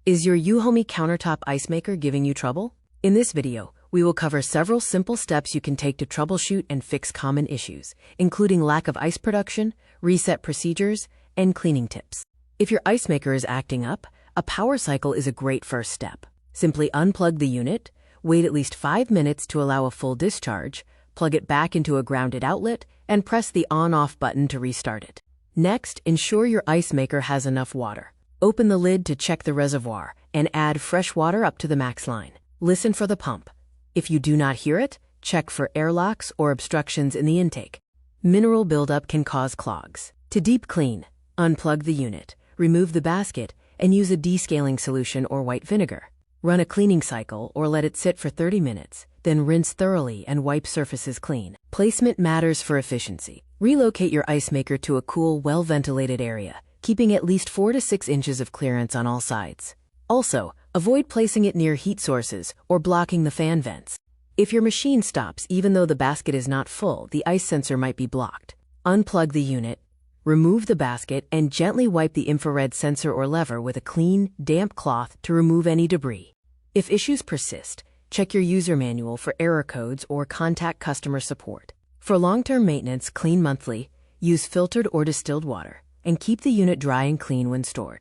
Is your EUHOMY countertop ice maker giving you trouble? In this video, we will cover several simple steps you can take to troubleshoot and fix common issues, including lack of ice production, reset procedures, and cleaning tips. If your ice maker is acting up, a power cycle is a great first step. Simply unplug the unit, wait at least 5 minutes to allow a full discharge, plug it back into a grounded outlet, and press the on-off button to restart it. Next, ensure your ice maker has enough water. Open the lid to check the reservoir and add fresh water up to the max line. Listen for the pump. If you do not hear it, check for airlocks or obstructions in the intake. Mineral buildup can cause clogs. To deep clean, unplug the unit, remove the basket, and use a descaling solution or white vinegar. Run a cleaning cycle or let it sit for 30 minutes, then rinse thoroughly and wipe surfaces clean. Placement matters for efficiency. Relocate your ice maker to a cool, well-ventilated area, keeping at least 4 to 6 inches of clearance on all sides. Also, avoid placing it near heat sources or blocking the fan vents. If your machine stops even though the basket is not full, the ice sensor might be blocked. Unplug the unit, remove the basket, and gently wipe the infrared sensor or lever with a clean, damp cloth to remove any debris. If issues persist, check your user manual for error codes or contact customer support. For long-term maintenance, clean monthly, use filtered or distilled water, and keep the unit dry and clean when stored.